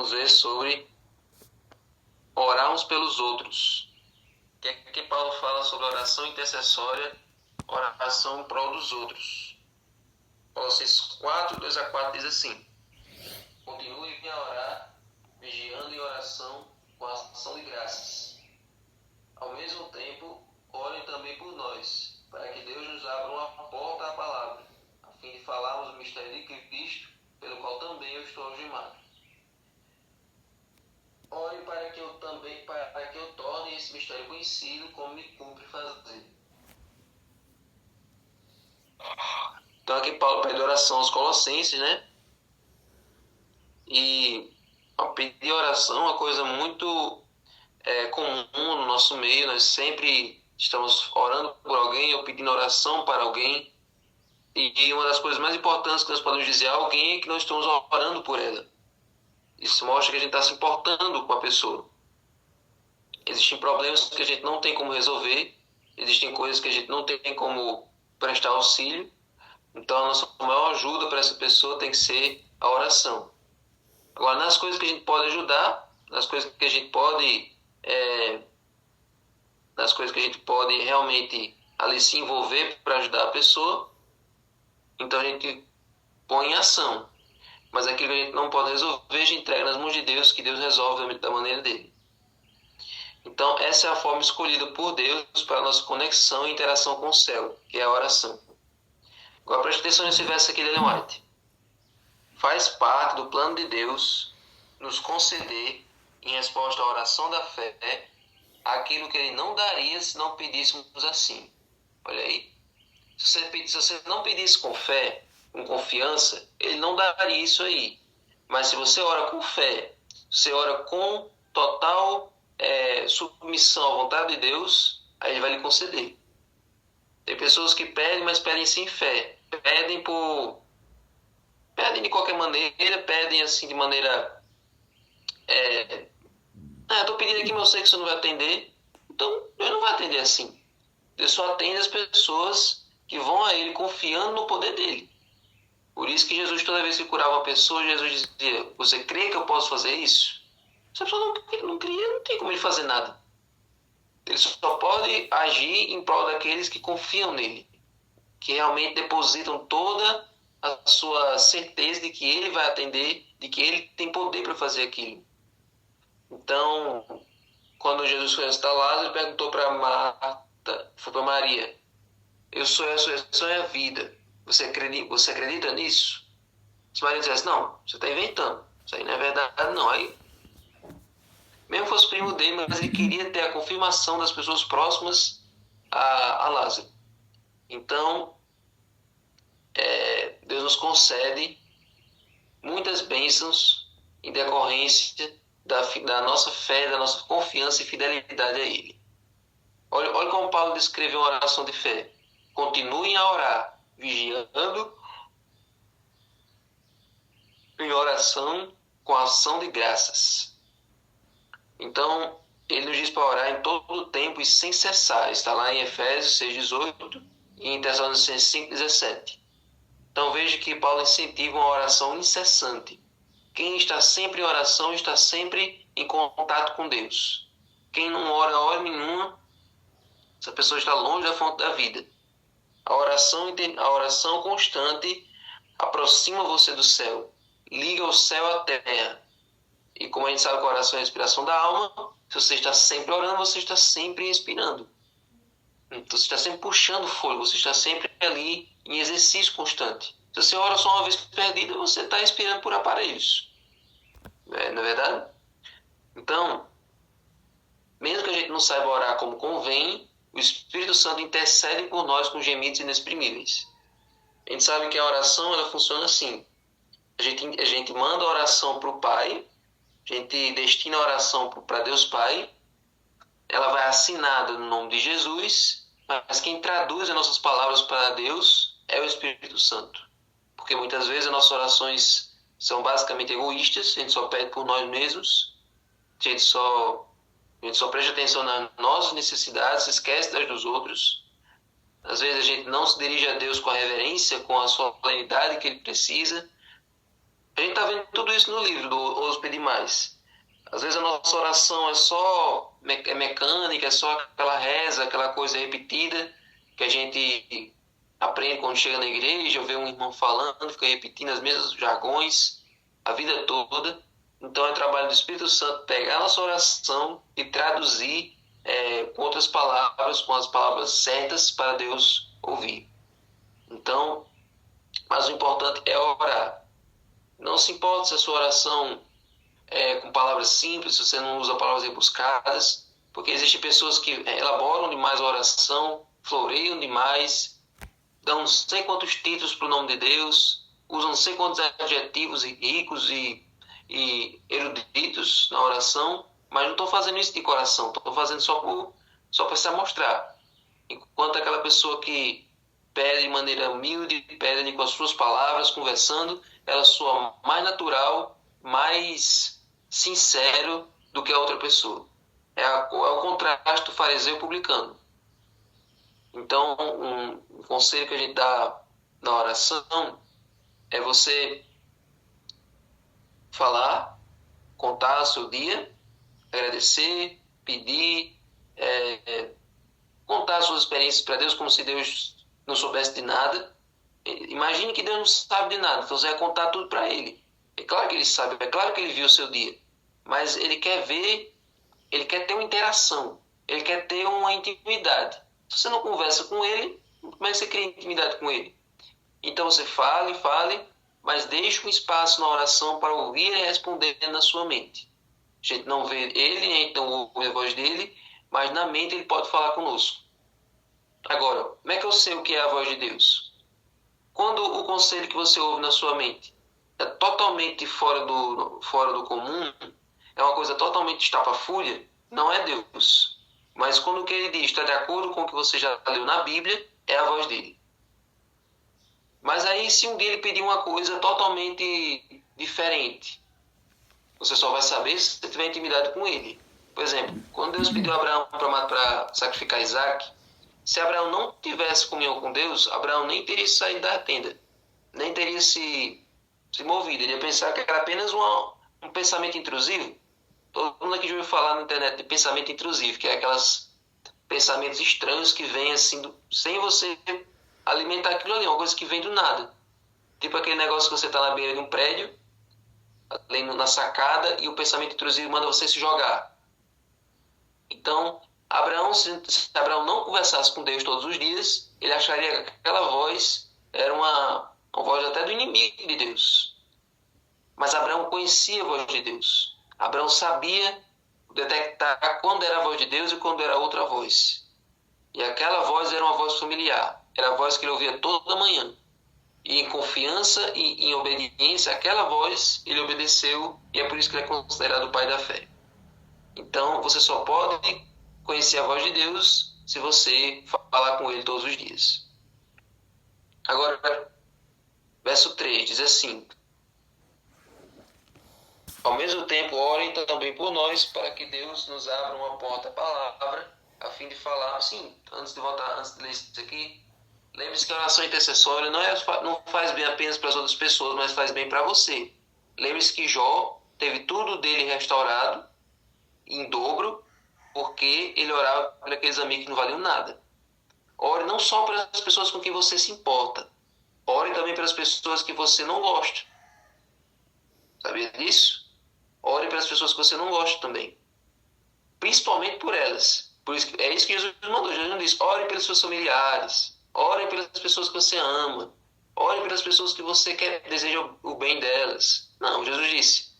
vamos ver sobre orar uns pelos outros. O que é que Paulo fala sobre oração intercessória, oração em prol dos outros? Colossenses 4, 2-4 diz assim: continue a orar, vigiando em oração com ação de graças. Ao mesmo tempo, orem também por nós, para que Deus nos abra uma porta à palavra, a fim de falarmos o mistério de Cristo, pelo qual também eu estou algemado. Ore para que eu torne esse mistério conhecido, como me cumpre fazer. Então aqui Paulo pede oração aos Colossenses, né? E pedir oração é uma coisa muito comum no nosso meio. Nós sempre estamos orando por alguém ou pedindo oração para alguém. E uma das coisas mais importantes que nós podemos dizer a alguém é que nós estamos orando por ela. Isso mostra que a gente está se importando com a pessoa. Existem problemas que a gente não tem como resolver. Existem coisas que a gente não tem como prestar auxílio. Então a nossa maior ajuda para essa pessoa tem que ser a oração. Agora, nas coisas que a gente pode ajudar, nas coisas que a gente pode realmente ali se envolver para ajudar a pessoa, então a gente põe em ação. Mas aquilo que a gente não pode resolver, a gente entrega nas mãos de Deus, que Deus resolve da maneira dele. Então, essa é a forma escolhida por Deus para a nossa conexão e interação com o céu, que é a oração. Agora, preste atenção nesse verso aqui de Ellen White. Faz parte do plano de Deus nos conceder, em resposta à oração da fé, aquilo que Ele não daria se não pedíssemos assim. Olha aí. Se você não pedisse com fé, com confiança, Ele não daria isso aí. Mas se você ora com fé, você ora com total submissão à vontade de Deus, aí Ele vai lhe conceder. Tem pessoas que pedem, mas pedem sem fé. Pedem de qualquer maneira, pedem assim de maneira... estou pedindo aqui, mas eu sei que você não vai atender. Então, Deus não vai atender assim. Deus só atende as pessoas que vão a Ele confiando no poder dEle. Por isso que Jesus, toda vez que curava uma pessoa, Jesus dizia: você crê que eu posso fazer isso? Se a pessoa não cria, não tem como ele fazer nada. Ele só pode agir em prol daqueles que confiam nele, que realmente depositam toda a sua certeza de que ele vai atender, de que ele tem poder para fazer aquilo. Então, quando Jesus foi visitar Lázaro, ele perguntou para Maria: eu sou a ressurreição e a vida. Você acredita nisso? Se Maria dissesse: não, você está inventando. Isso aí não é verdade, não. Aí, mesmo que fosse primo dele, mas ele queria ter a confirmação das pessoas próximas a Lázaro. Então, Deus nos concede muitas bênçãos em decorrência da nossa fé, da nossa confiança e fidelidade a Ele. Olha como Paulo descreveu uma oração de fé. Continuem a orar, vigiando em oração com ação de graças. Então, ele nos diz para orar em todo o tempo e sem cessar. Está lá em Efésios 6,18 e em Tessalonicenses 5,17. Então, veja que Paulo incentiva uma oração incessante. Quem está sempre em oração está sempre em contato com Deus. Quem não ora hora nenhuma, essa pessoa está longe da fonte da vida. A oração constante aproxima você do céu, liga o céu à terra. E como a gente sabe que a oração é a respiração da alma, se você está sempre orando, você está sempre respirando. Então você está sempre puxando fôlego, você está sempre ali em exercício constante. Se você ora só uma vez perdida, você está respirando por aparelhos. Não é verdade? Então, mesmo que a gente não saiba orar como convém, o Espírito Santo intercede por nós com gemidos inexprimíveis. A gente sabe que a oração ela funciona assim. A gente manda a oração para o Pai, a gente destina a oração para Deus Pai, ela vai assinada no nome de Jesus, mas quem traduz as nossas palavras para Deus é o Espírito Santo. Porque muitas vezes as nossas orações são basicamente egoístas, a gente só pede por nós mesmos, a gente só presta atenção nas nossas necessidades, se esquece das dos outros. Às vezes a gente não se dirige a Deus com a reverência, com a solenidade que Ele precisa. A gente está vendo tudo isso no livro do Ouso Pedir Mais. Às vezes a nossa oração é só mecânica, é só aquela reza, aquela coisa repetida que a gente aprende quando chega na igreja, vê um irmão falando, fica repetindo as mesmas jargões a vida toda. Então é trabalho do Espírito Santo pegar a nossa oração e traduzir com outras palavras, com as palavras certas para Deus ouvir. Então, mas o importante é orar. Não se importa se a sua oração com palavras simples, se você não usa palavras rebuscadas, porque existem pessoas que elaboram demais a oração, floreiam demais, dão não sei quantos títulos para o nome de Deus, usam não sei quantos adjetivos ricos e eruditos na oração, mas não estão fazendo isso de coração, estão fazendo só para se mostrar. Enquanto aquela pessoa que pede de maneira humilde, pede com as suas palavras, conversando, ela soa mais natural, mais sincero do que a outra pessoa. É o contraste do fariseu publicano. Então, um conselho que a gente dá na oração é você falar, contar o seu dia, agradecer, pedir, contar as suas experiências para Deus como se Deus não soubesse de nada. Imagine que Deus não sabe de nada, então você vai contar tudo para Ele. É claro que Ele sabe, é claro que Ele viu o seu dia, mas Ele quer ver, Ele quer ter uma interação, Ele quer ter uma intimidade. Se você não conversa com Ele, como é que você cria intimidade com Ele? Então você fale, mas deixe um espaço na oração para ouvir e responder na sua mente. A gente não vê Ele, a gente não ouve a voz dEle, mas na mente Ele pode falar conosco. Agora, como é que eu sei o que é a voz de Deus? Quando o conselho que você ouve na sua mente é totalmente fora do comum, é uma coisa totalmente estapafúrdia, não é Deus. Mas quando o que ele diz está de acordo com o que você já leu na Bíblia, é a voz dele. Mas aí, se um dia ele pedir uma coisa totalmente diferente, você só vai saber se você tiver intimidade com ele. Por exemplo, quando Deus pediu a Abraão para sacrificar Isaac, se Abraão não tivesse comunhão com Deus, Abraão nem teria saído da tenda, nem teria se movido. Ele ia pensar que era apenas um pensamento intrusivo. Todo mundo aqui já ouviu falar na internet de pensamento intrusivo, que é aqueles pensamentos estranhos que vêm assim, sem você alimentar aquilo ali, uma coisa que vem do nada. Tipo aquele negócio que você está na beira de um prédio, ali na sacada, e o pensamento intrusivo manda você se jogar. Então, se Abraão não conversasse com Deus todos os dias, ele acharia que aquela voz era uma voz até do inimigo de Deus. Mas Abraão conhecia a voz de Deus. Abraão sabia detectar quando era a voz de Deus e quando era outra voz. E aquela voz era uma voz familiar. Era a voz que ele ouvia toda manhã. E em confiança e em obediência àquela voz, ele obedeceu, e é por isso que ele é considerado o pai da fé. Então, você só pode conhecer a voz de Deus se você falar com Ele todos os dias. Agora, verso 3 diz assim: ao mesmo tempo, orem também por nós, para que Deus nos abra uma porta à palavra, a fim de falar. Sim, antes de ler isso aqui, lembre-se que a oração intercessória não faz bem apenas para as outras pessoas, mas faz bem para você. Lembre-se que Jó teve tudo dele restaurado em dobro, porque ele orava por aqueles amigos que não valiam nada. Ore não só para as pessoas com quem você se importa, ore também para as pessoas que você não gosta. Sabia disso? Ore para as pessoas que você não gosta também. Principalmente por elas. É isso que Jesus mandou. Jesus disse: ore pelos seus familiares, ore pelas pessoas que você ama, ore pelas pessoas que você deseja o bem delas. Não, Jesus disse: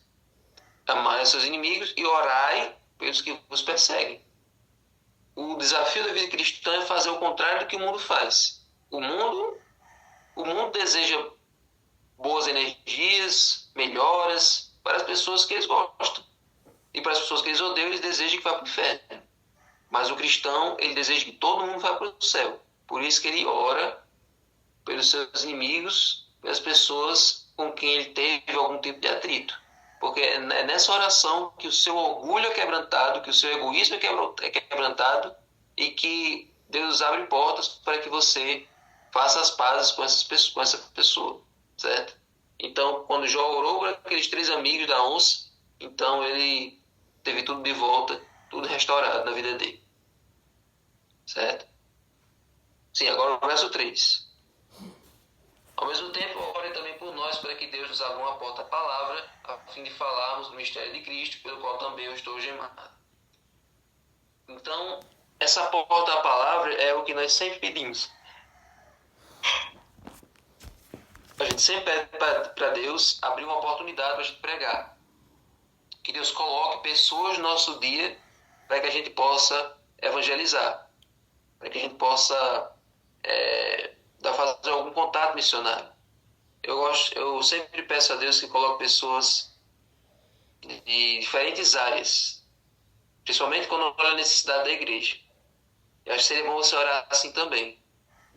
amai os seus inimigos e orai pelos que vos perseguem. O desafio da vida cristã é fazer o contrário do que o mundo faz. O mundo deseja boas energias, melhoras para as pessoas que eles gostam. E para as pessoas que eles odeiam, eles desejam que vá para o inferno. Mas o cristão, ele deseja que todo mundo vá para o céu. Por isso que ele ora pelos seus inimigos, pelas pessoas com quem ele teve algum tipo de atrito. Porque é nessa oração que o seu orgulho é quebrantado, que o seu egoísmo é quebrantado e que Deus abre portas para que você faça as pazes com essa pessoa, certo? Então, quando Jó orou para aqueles 3 amigos da onça, então ele teve tudo de volta, tudo restaurado na vida dele. Certo? Sim, agora o verso 3. Ao mesmo tempo, ore também por nós, para que Deus nos abra uma porta à palavra, a fim de falarmos do mistério de Cristo, pelo qual também eu estou gemado. Então, essa porta à palavra é o que nós sempre pedimos. A gente sempre pede para Deus abrir uma oportunidade para a gente pregar. Que Deus coloque pessoas no nosso dia para que a gente possa evangelizar. Para que a gente possa fazer algum contato missionário. Eu sempre peço a Deus que coloque pessoas de diferentes áreas, principalmente quando olha a necessidade da igreja. Eu acho que seria bom você orar assim também.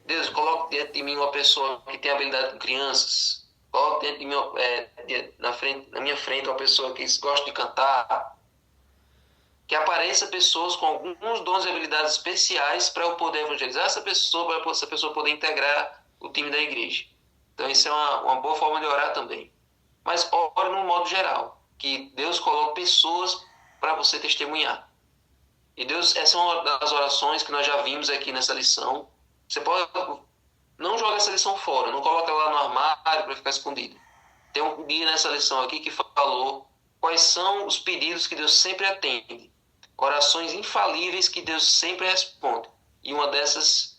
Deus, coloque diante de mim uma pessoa que tem habilidade com crianças. Coloque diante de mim, na minha frente, uma pessoa que gosta de cantar. Que apareça pessoas com alguns dons e habilidades especiais para eu poder evangelizar essa pessoa, para essa pessoa poder integrar o time da igreja. Então, isso é uma boa forma de orar também. Mas ore no modo geral, que Deus coloque pessoas para você testemunhar. E Deus, essa é uma das orações que nós já vimos aqui nessa lição. Você pode, não joga essa lição fora, não coloca ela no armário para ficar escondida. Tem um guia nessa lição aqui que falou quais são os pedidos que Deus sempre atende. Orações infalíveis que Deus sempre responde. E uma dessas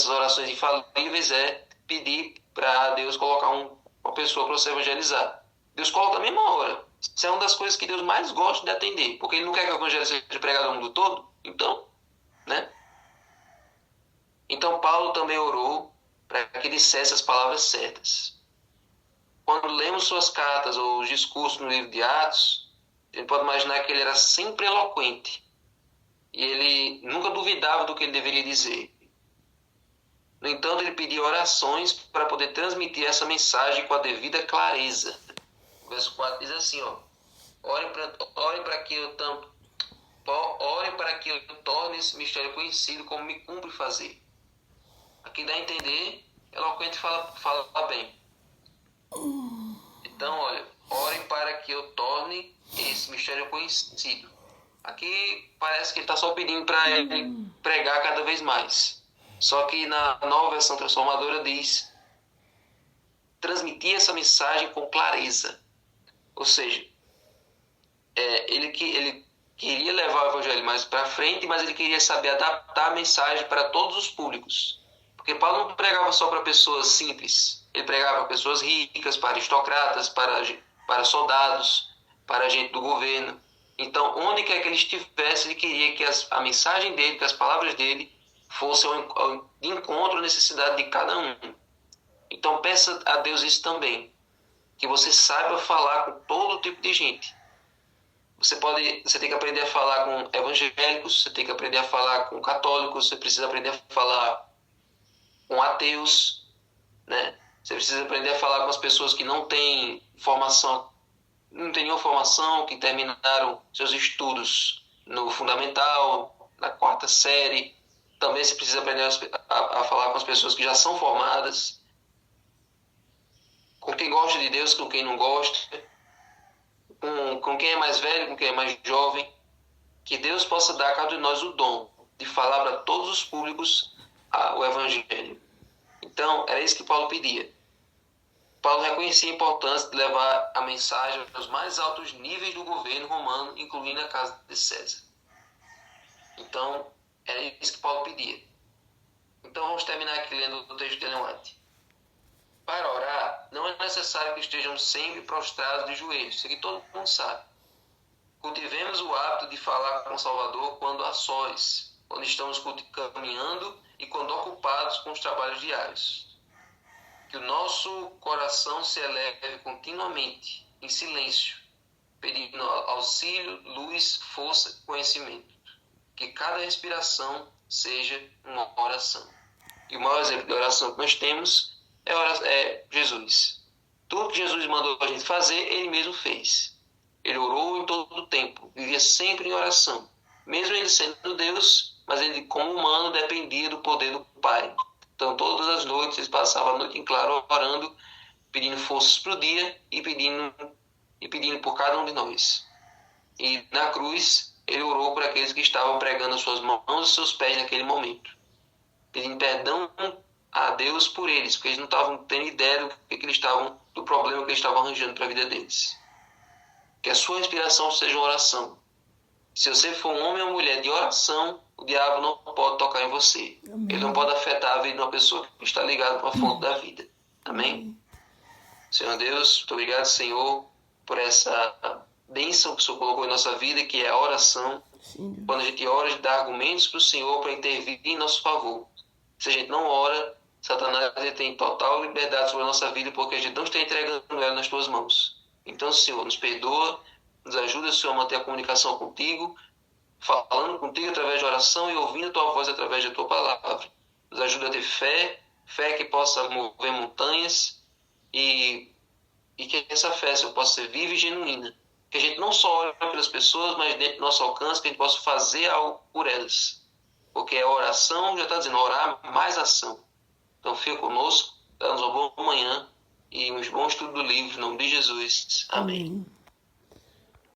orações infalíveis é pedir para Deus colocar uma pessoa para você evangelizar. Deus coloca na mesma hora. Isso é uma das coisas que Deus mais gosta de atender, porque Ele não quer que o evangelho seja pregado ao mundo todo. Então, né? Então Paulo também orou para que dissesse as palavras certas. Quando lemos suas cartas ou os discursos no livro de Atos, a gente pode imaginar que ele era sempre eloquente. E ele nunca duvidava do que ele deveria dizer. No entanto, ele pedia orações para poder transmitir essa mensagem com a devida clareza. O verso 4 diz assim, ore para que eu torne esse mistério conhecido como me cumpre fazer. Aqui dá a entender, eloquente fala bem. Então, ore para que eu torne esse mistério conhecido. Aqui parece que ele está só pedindo para ele pregar cada vez mais. Só que na nova versão transformadora diz transmitir essa mensagem com clareza. Ou seja, ele queria levar o evangelho mais para frente, mas ele queria saber adaptar a mensagem para todos os públicos. Porque Paulo não pregava só para pessoas simples. Ele pregava para pessoas ricas, para aristocratas, para soldados, para gente do governo. Então, onde quer que ele estivesse, ele queria que a mensagem dele, que as palavras dele, fossem ao encontro à necessidade de cada um. Então, peça a Deus isso também. Que você saiba falar com todo tipo de gente. Você tem que aprender a falar com evangélicos, você tem que aprender a falar com católicos, você precisa aprender a falar com ateus, né? Você precisa aprender a falar com as pessoas que não têm nenhuma formação, que terminaram seus estudos no fundamental, na 4ª série. Também você precisa aprender a falar com as pessoas que já são formadas, com quem gosta de Deus, com quem não gosta, com quem é mais velho, com quem é mais jovem. Que Deus possa dar a cada um de nós o dom de falar para todos os públicos o Evangelho. Então, era isso que Paulo pedia. Paulo reconhecia a importância de levar a mensagem aos mais altos níveis do governo romano, incluindo a casa de César. Então, era isso que Paulo pedia. Então, vamos terminar aqui lendo o texto de Ellen White. Para orar, não é necessário que estejamos sempre prostrados de joelhos. Isso aqui todo mundo sabe. Cultivemos o hábito de falar com o Salvador quando a sós, quando estamos caminhando e quando ocupados com os trabalhos diários. Que o nosso coração se eleve continuamente, em silêncio, pedindo auxílio, luz, força, conhecimento. Que cada respiração seja uma oração. E o maior exemplo de oração que nós temos é Jesus. Tudo que Jesus mandou a gente fazer, ele mesmo fez. Ele orou em todo o tempo, vivia sempre em oração. Mesmo ele sendo Deus, mas ele, como humano, dependia do poder do Pai. Então, todas as noites, ele passava a noite em claro orando, pedindo forças para o dia e pedindo por cada um de nós. E na cruz, ele orou por aqueles que estavam pregando as suas mãos e seus pés naquele momento, pedindo perdão a Deus por eles, porque eles não estavam tendo ideia do problema que eles estavam arranjando para a vida deles. Que a sua inspiração seja uma oração. Se você for um homem ou mulher de oração, o diabo não pode tocar em você. Amém. Ele não pode afetar a vida de uma pessoa que está ligada com a fonte da vida. Amém? Senhor Deus, muito obrigado, Senhor, por essa bênção que o Senhor colocou em nossa vida, que é a oração. Sim. Quando a gente ora, a gente dá argumentos para o Senhor para intervir em nosso favor. Se a gente não ora, Satanás ele tem total liberdade sobre a nossa vida, porque a gente não está entregando ela nas tuas mãos. Então, Senhor, nos perdoa, nos ajuda, Senhor, a manter a comunicação contigo, falando contigo através de oração e ouvindo a tua voz através da tua palavra. Nos ajuda a ter fé que possa mover montanhas e que essa fé, Senhor, possa ser viva e genuína. Que a gente não só ore pelas pessoas, mas dentro do nosso alcance, que a gente possa fazer algo por elas. Porque a oração, já está dizendo, orar mais ação. Então fica conosco, dá-nos uma boa manhã e um bom estudo do livro, em nome de Jesus. Amém.